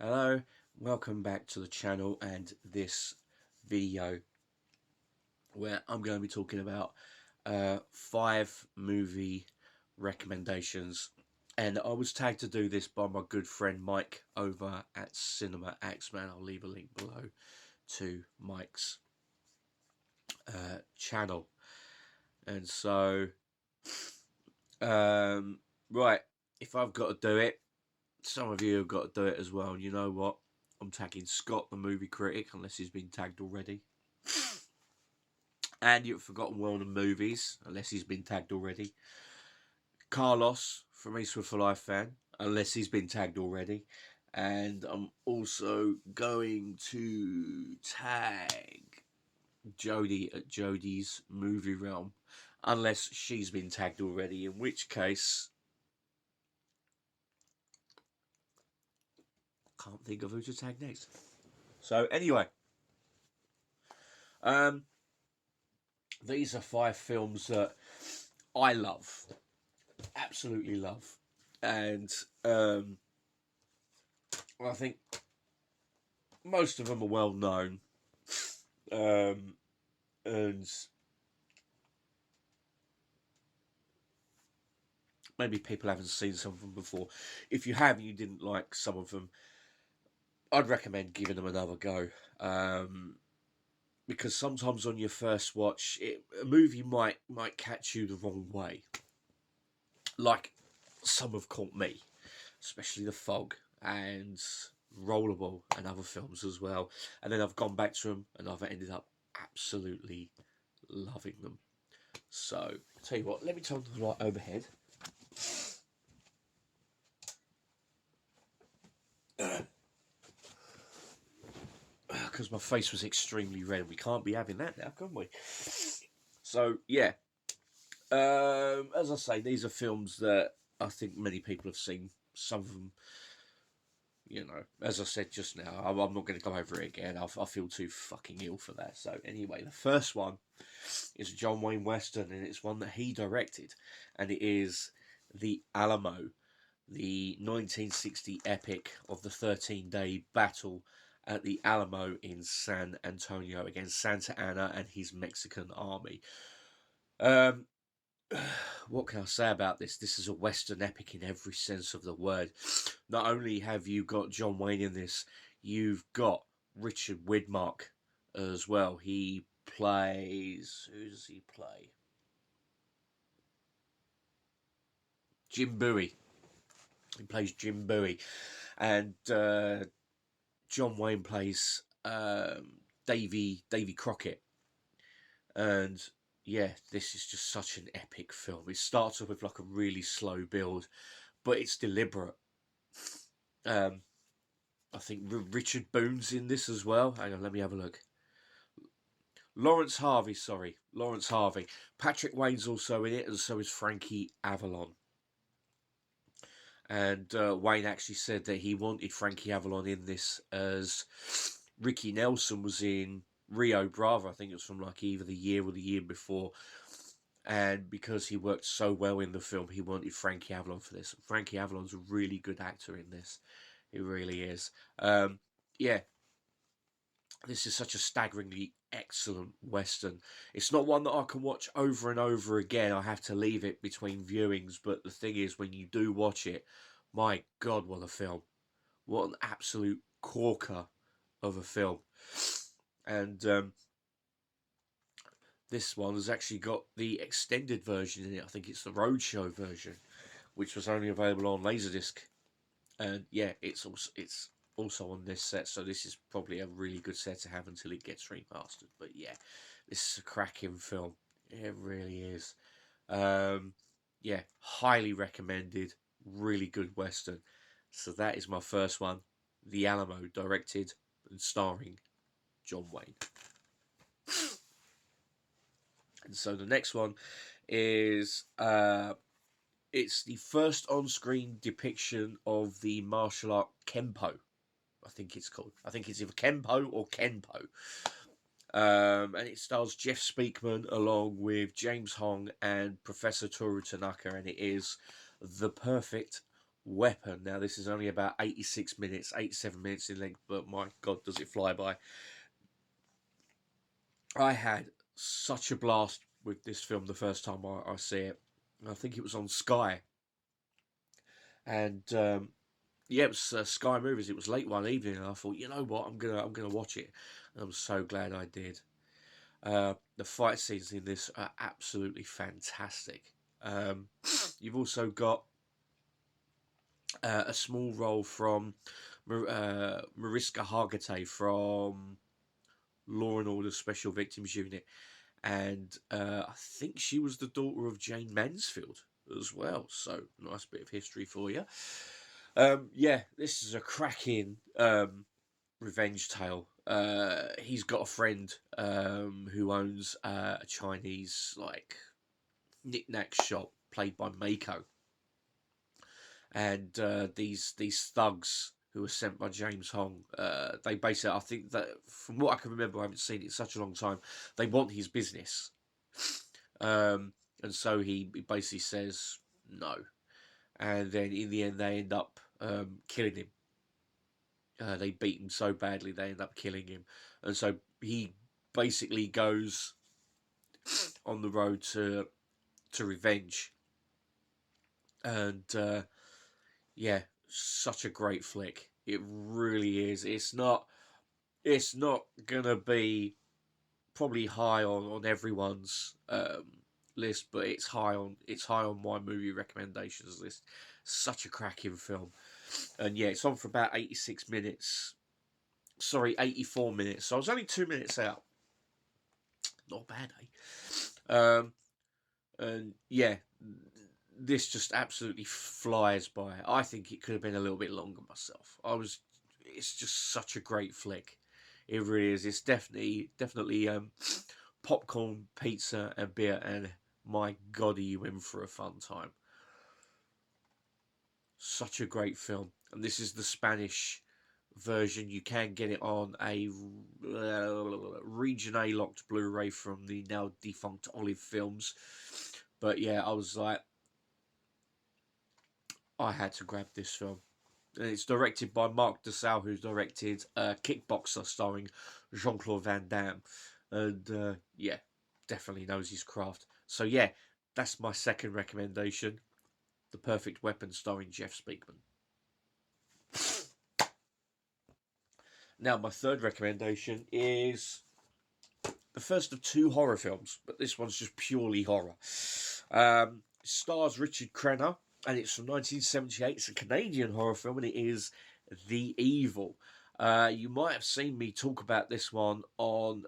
Hello, welcome back to the channel and this video where I'm going to be talking about 5 movie recommendations, and I was tagged to do this by my good friend Mike over at Cinema Axeman. I'll leave a link below to Mike's channel. And so right, if I've got to do it, some of you have got to do it as well. And you know what? I'm tagging Scott, the movie critic, unless he's been tagged already. And you've forgotten World of Movies, unless he's been tagged already. Carlos from Eastwood for Life fan, unless he's been tagged already. And I'm also going to tag Jodie at Jodie's Movie Realm, unless she's been tagged already, in which case can't think of who to tag next. So anyway, these are 5 films that I love, absolutely love, and I think most of them are well known, and maybe people haven't seen some of them before. If you have and you didn't like some of them, I'd recommend giving them another go. Because sometimes on your first watch, a movie might catch you the wrong way. Like some have caught me, especially The Fog and Rollerball and other films as well. And then I've gone back to them and I've ended up absolutely loving them. So, I'll tell you what, let me turn the light overhead. Because my face was extremely red. We can't be having that now, can we? So, yeah. As I say, these are films that I think many people have seen. Some of them, you know, as I said just now, I'm not going to go over it again. I feel too fucking ill for that. So, anyway, the first one is a John Wayne Western, and it's one that he directed. And it is The Alamo, the 1960 epic of the 13-day battle at the Alamo in San Antonio against Santa Anna and his Mexican army. What can I say about this? This is a Western epic in every sense of the word. Not only have you got John Wayne in this, you've got Richard Widmark as well. He plays... Who does he play? Jim Bowie. He plays Jim Bowie. And John Wayne plays Davy Crockett. And yeah, this is just such an epic film. It starts off with like a really slow build, but it's deliberate. I think Richard Boone's in this as well. Hang on, let me have a look. Lawrence Harvey. Patrick Wayne's also in it, and so is Frankie Avalon. And Wayne actually said that he wanted Frankie Avalon in this as Ricky Nelson was in Rio Bravo. I think it was from like either the year or the year before. And because he worked so well in the film, he wanted Frankie Avalon for this. Frankie Avalon's a really good actor in this. He really is. Yeah, this is such a staggeringly excellent Western. It's not one that I can watch over and over again. I have to leave it between viewings. But the thing is, when you do watch it, my God, what a film. What an absolute corker of a film. And this one has actually got the extended version in it. I think it's the Roadshow version, which was only available on Laserdisc. And yeah, it's also on this set, so this is probably a really good set to have until it gets remastered. But yeah, this is a cracking film. It really is. Yeah, highly recommended. Really good Western. So that is my first one, The Alamo, directed and starring John Wayne. And so the next one is it's the first on-screen depiction of the martial art Kempo. I think it's called. I think it's either Kempo or Kenpo. And it stars Jeff Speakman along with James Hong and Professor Toru Tanaka, and it is the perfect weapon. Now, this is only about 86 minutes, 87 minutes in length, but my God, does it fly by. I had such a blast with this film the first time I see it. I think it was on Sky. And yeah, it was Sky Movies. It was late one evening, and I thought, you know what, I'm gonna watch it. And I'm so glad I did. The fight scenes in this are absolutely fantastic. You've also got a small role from Mariska Hargitay from Law and Order Special Victims Unit, and I think she was the daughter of Jane Mansfield as well. So nice bit of history for you. Yeah, this is a cracking revenge tale. He's got a friend who owns a Chinese like knick-knack shop played by Mako, and these thugs who were sent by James Hong, they basically, I think that from what I can remember, I haven't seen it in such a long time, they want his business, um, and so he basically says no, and then in the end they end up killing him. They beat him so badly they end up killing him, and so he basically goes on the road to revenge, and yeah, such a great flick. It really is. It's not gonna be probably high on everyone's list, but it's high on my movie recommendations list. Such a cracking film, and yeah, it's on for about 86 minutes. Sorry, 84 minutes. So I was only 2 minutes out. Not bad, eh? And yeah, this just absolutely flies by. I think it could have been a little bit longer myself. It's just such a great flick. It really is. It's definitely popcorn, pizza, and beer, and my God, are you in for a fun time? Such a great film, and this is the Spanish version. You can get it on a Region A locked Blu-ray from the now defunct Olive Films. But yeah, I was like, I had to grab this film. And it's directed by Marc Dessau, who's directed Kickboxer, starring Jean-Claude Van Damme. And yeah, definitely knows his craft. So yeah, that's my second recommendation. The Perfect Weapon, starring Jeff Speakman. Now, my third recommendation is the first of two horror films, but this one's just purely horror. Stars Richard Crenna, and it's from 1978. It's a Canadian horror film, and it is The Evil. You might have seen me talk about this one on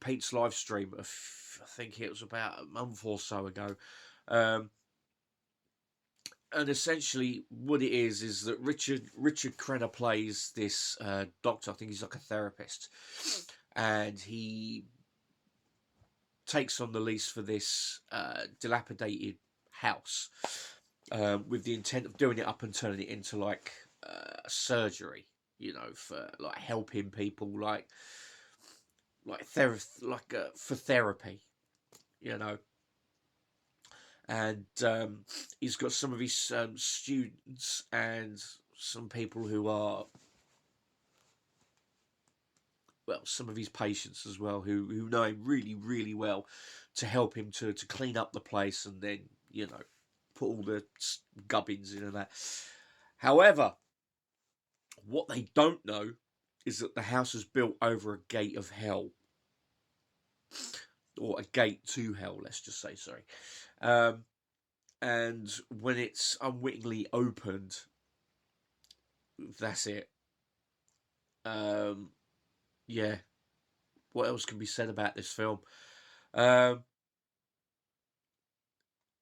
Pete's live stream. I think it was about a month or so ago. And essentially, what it is that Richard Crenna plays this doctor. I think he's like a therapist, and he takes on the lease for this dilapidated house with the intent of doing it up and turning it into like a surgery, you know, for like helping people, for therapy, you know. And he's got some of his students and some people who are, well, some of his patients as well, who know him really, really well, to help him to clean up the place and then, you know, put all the gubbins in and that. However, what they don't know is that the house is built over a gate of hell. Or a gate to hell, let's just say, sorry. And when it's unwittingly opened, that's it. Yeah, what else can be said about this film? Um,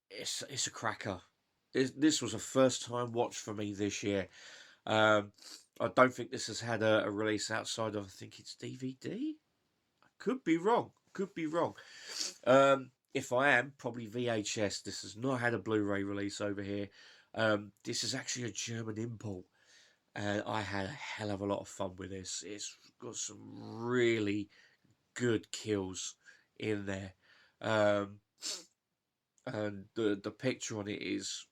it's a cracker. This was a first time watch for me this year. I don't think this has had a release outside of, I think it's DVD. I could be wrong. Could be wrong. If I am, probably VHS. This has not had a Blu-ray release over here. This is actually a German import, and I had a hell of a lot of fun with this. It's got some really good kills in there, and the picture on it is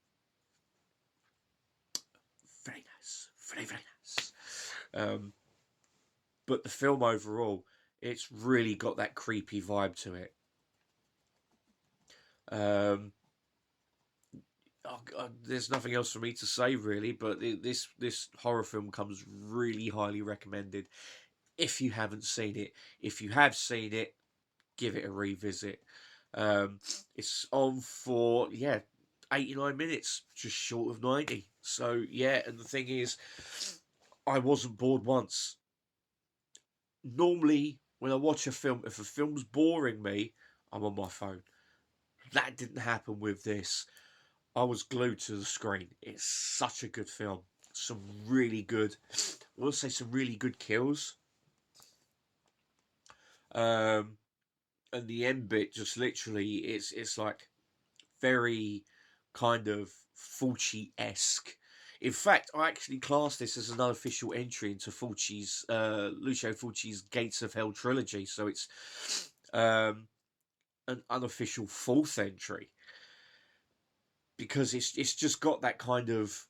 very, very nice. But the film overall, it's really got that creepy vibe to it. There's nothing else for me to say really, but this horror film comes really highly recommended if you haven't seen it. If you have seen it, give it a revisit. It's on for 89 minutes, just short of 90. So yeah, and the thing is, I wasn't bored once. Normally, when I watch a film, if a film's boring me, I'm on my phone. That didn't happen with this. I was glued to the screen. It's such a good film. Some really good, I will say some really good kills. And the end bit just literally, it's like very kind of Fulci-esque. In fact, I actually class this as an unofficial entry into Fulci's, Lucio Fulci's Gates of Hell trilogy. So it's an unofficial fourth entry because it's just got that kind of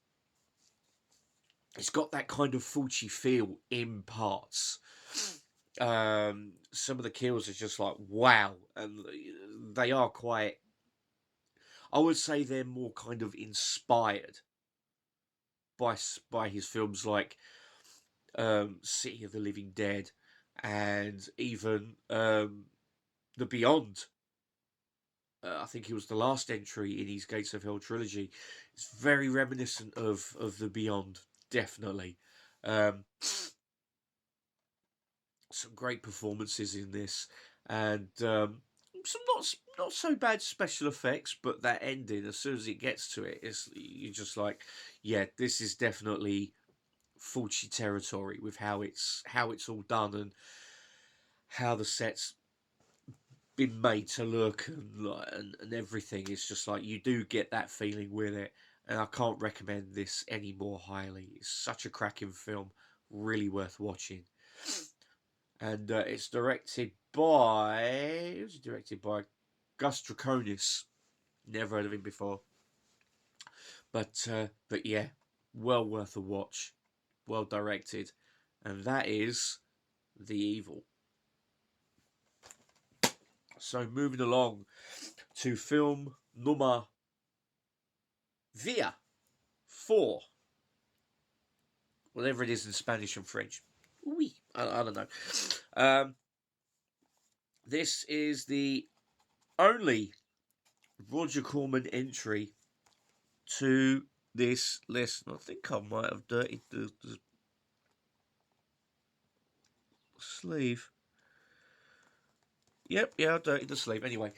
Fulci feel in parts. Some of the kills are just like wow, and they are quite. I would say they're more kind of inspired by his films like City of the Living Dead and even The Beyond. I think it was the last entry in his Gates of Hell trilogy. It's very reminiscent of The Beyond, definitely. Um, some great performances in this, and some not so bad special effects, but that ending, as soon as it gets to it, you're just like, yeah, this is definitely Fulci territory with how it's all done and how the set's been made to look and everything. It's just like you do get that feeling with it, and I can't recommend this any more highly. It's such a cracking film, really worth watching. And it's directed by Gus Draconis. Never heard of him before, but yeah, well worth a watch, well directed, and that is The Evil. So moving along to film number Via 4, whatever it is in Spanish and French. Oui, I don't know. This is the only Roger Corman entry to this list. I think I might have dirtied the sleeve. Yep, yeah, I dirtied the sleeve. Anyway,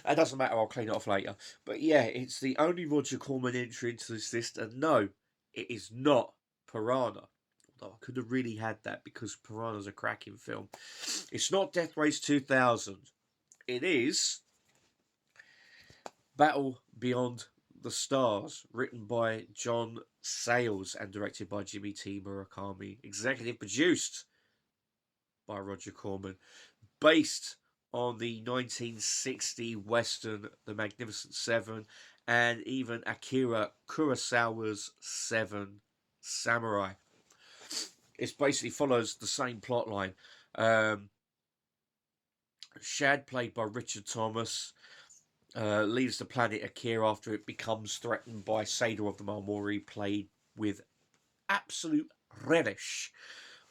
it doesn't matter, I'll clean it off later. But yeah, it's the only Roger Corman entry into this list, and no, it is not Piranha. Although I could have really had that because Piranha's a cracking film. It's not Death Race 2000. It is Battle Beyond the Stars, written by John Sayles and directed by Jimmy T. Murakami. Executive produced by Roger Corman. Based on the 1960 Western The Magnificent Seven and even Akira Kurosawa's Seven Samurai. It basically follows the same plot line. Shad, played by Richard Thomas, leaves the planet Akira after it becomes threatened by Sador of the Marmori, played with absolute relish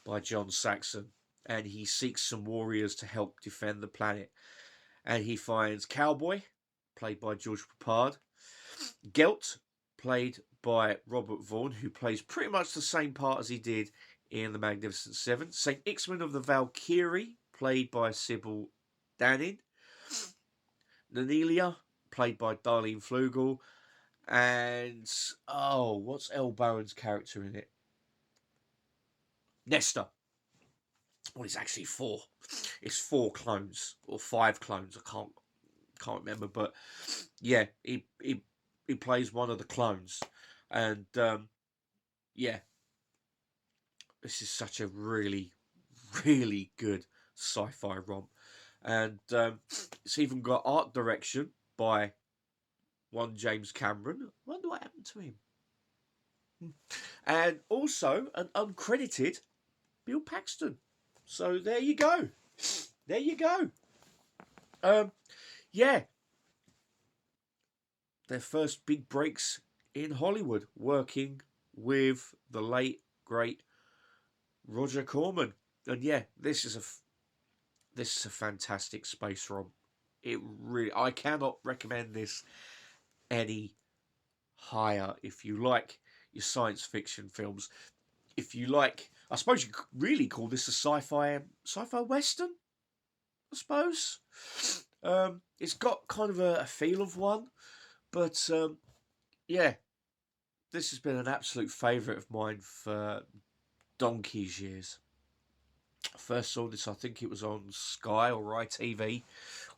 by John Saxon. And he seeks some warriors to help defend the planet. And he finds Cowboy, played by George Papard, Gelt, played by Robert Vaughn, who plays pretty much the same part as he did in The Magnificent Seven, St. Ixman of the Valkyrie, played by Sybil Danning, Nanelia, played by Darlene Flugel, and what's Elle Baron's character in it? Nestor. Well, it's actually 4. It's 4 clones or 5 clones. I can't remember, but yeah, he plays one of the clones, and yeah, this is such a really really good sci-fi romp, and it's even got art direction by one James Cameron. I wonder what happened to him. And also an uncredited Bill Paxton. So there you go. There you go. Yeah, their first big breaks in Hollywood, working with the late great Roger Corman. And yeah, this is a fantastic space rom. It really, I cannot recommend this any higher. If you like your science fiction films, if you like, I suppose you could really call this a sci-fi western. I suppose it's got kind of a feel of one, but yeah, this has been an absolute favourite of mine for donkey's years. I first saw this, I think it was on Sky or ITV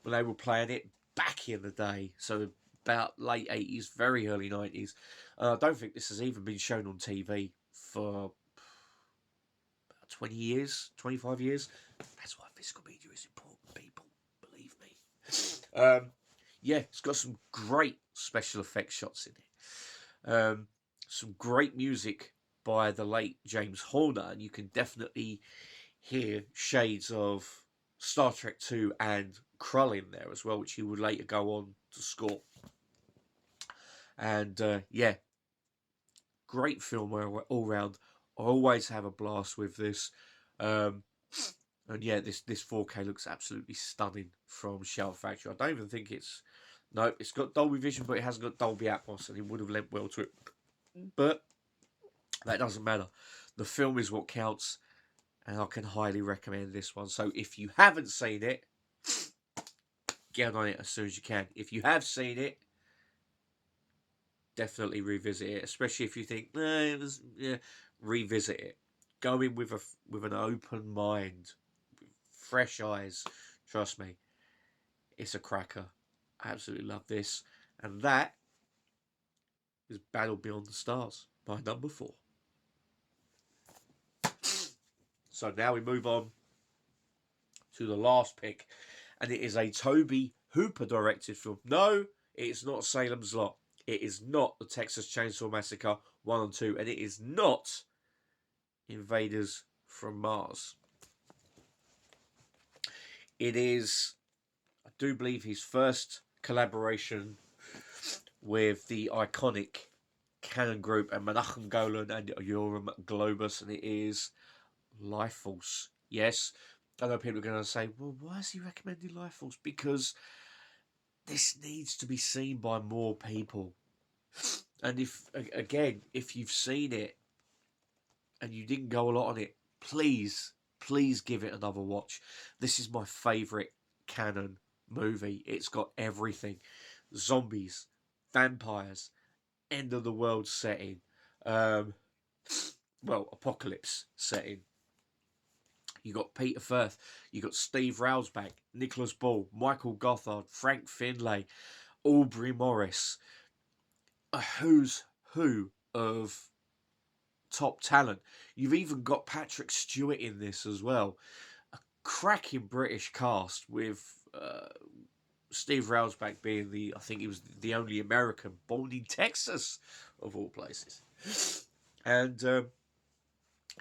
when they were playing it back in the day. So about late 80s, very early 90s. I don't think this has even been shown on TV for about 20 years, 25 years. That's why physical media is important, people. Believe me. Yeah, it's got some great special effects shots in it. Some great music by the late James Horner, and you can definitely hear shades of Star Trek 2 and Krull in there as well, which he would later go on to score. And yeah, great film all round. I always have a blast with this. And yeah, this 4K looks absolutely stunning from Shout Factory. I don't even think it's... No, it's got Dolby Vision, but it hasn't got Dolby Atmos, and it would have lent well to it. But that doesn't matter. The film is what counts, and I can highly recommend this one. So if you haven't seen it, get on it as soon as you can. If you have seen it, definitely revisit it, especially if you think, revisit it. Go in with an open mind, fresh eyes. Trust me, it's a cracker. I absolutely love this. And that is Battle Beyond the Stars by number 4. So now we move on to the last pick, and it is a Tobe Hooper directed film. No, it's not Salem's Lot. It is not the Texas Chainsaw Massacre 1 and 2, and it is not Invaders from Mars. It is, I do believe, his first collaboration with the iconic Cannon Group and Menachem Golan and Yoram Globus, and it is Life Force. Yes, I know people are going to say, well, why is he recommending Life Force? Because this needs to be seen by more people. And if you've seen it and you didn't go a lot on it, please give it another watch. This is my favourite Cannon movie. It's got everything. Zombies, vampires, end of the world setting, apocalypse setting. You got Peter Firth, you got Steve Railsback, Nicholas Ball, Michael Gothard, Frank Finlay, Aubrey Morris. A who's who of top talent. You've even got Patrick Stewart in this as well. A cracking British cast with Steve Railsback being I think he was the only American born in Texas, of all places. And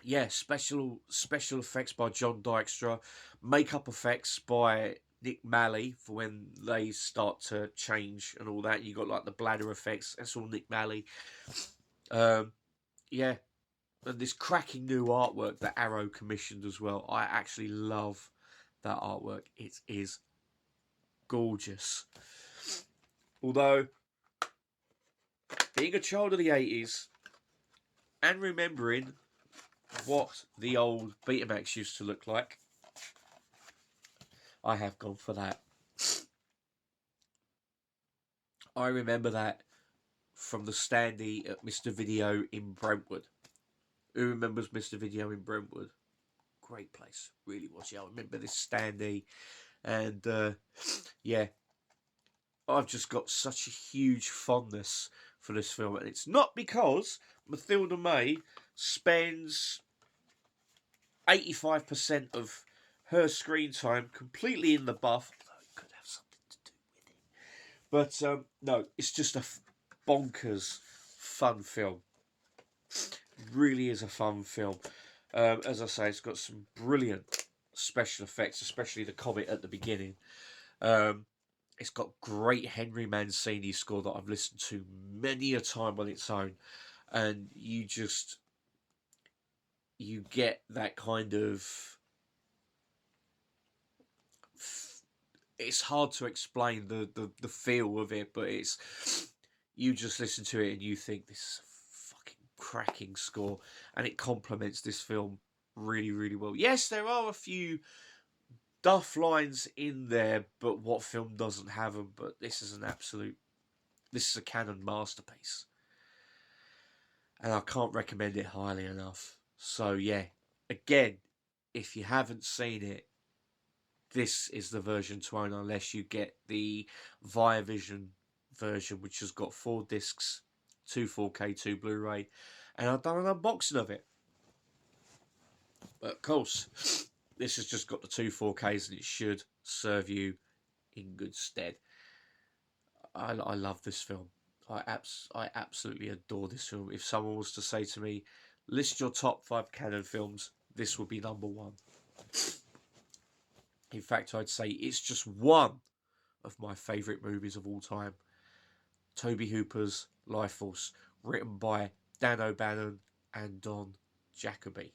yeah, special effects by John Dykstra, makeup effects by Nick Malley for when they start to change and all that. You got like the bladder effects. That's all Nick Malley. Yeah, and this cracking new artwork that Arrow commissioned as well. I actually love that artwork. It is gorgeous. Although, being a child of the 80s and remembering what the old Betamax used to look like, I have gone for that. I remember that from the standee at Mr. Video in Brentwood. Who remembers Mr. Video in Brentwood? Great place, really was. Yeah, I remember this standee, and yeah, I've just got such a huge fondness for this film, and it's not because Mathilda May spends 85% of her screen time completely in the buff, although it could have something to do with it. But no, it's just a bonkers fun film. Really is a fun film. As I say, it's got some brilliant special effects, especially the comet at the beginning. Um, it's got great Henry Mancini score that I've listened to many a time on its own, and you get that kind of. It's hard to explain the feel of it, but it's you just listen to it and you think this is a fucking cracking score, and it complements this film really, really well. Yes, there are a few duff lines in there, but what film doesn't have them? But this is this is a canon masterpiece, and I can't recommend it highly enough. So yeah, again, if you haven't seen it, this is the version to own unless you get the Via Vision version, which has got 4 discs, 2 4K, 2 Blu-ray, and I've done an unboxing of it. But of course, this has just got the 2 4Ks, and it should serve you in good stead. I love this film. I absolutely adore this film. If someone was to say to me, list your top 5 canon films, this would be number 1. In fact, I'd say it's just one of my favourite movies of all time. Tobe Hooper's Life Force, written by Dan O'Bannon and Don Jacoby.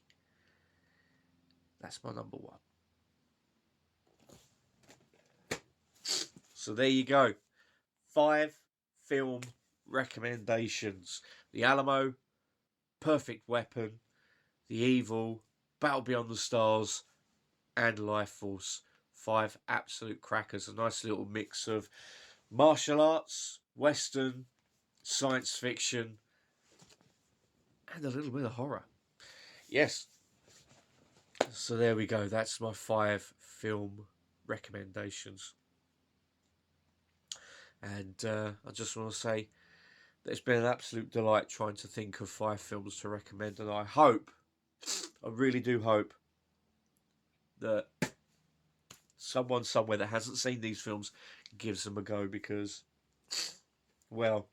That's my number 1. So there you go. 5 film recommendations. The Alamo, Perfect Weapon, The Evil, Battle Beyond the Stars, and Life Force. 5 absolute crackers. A nice little mix of martial arts, western, science fiction, and a little bit of horror. Yes. So there we go. That's my 5 film recommendations. And I just want to say that it's been an absolute delight trying to think of 5 films to recommend. And I really do hope, that someone somewhere that hasn't seen these films gives them a go, because, well,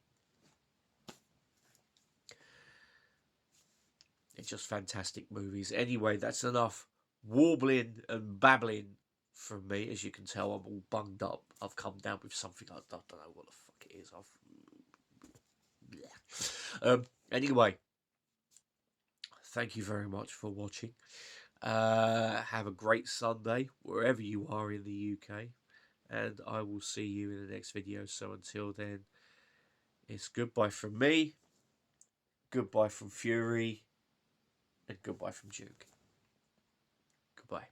they're just fantastic movies. Anyway, that's enough warbling and babbling from me. As you can tell, I'm all bunged up. I've come down with something. I don't know what the fuck it is. Anyway, thank you very much for watching. Have a great Sunday wherever you are in the UK, and I will see you in the next video. So until then, it's goodbye from me, goodbye from Fury, and goodbye from Duke. Goodbye.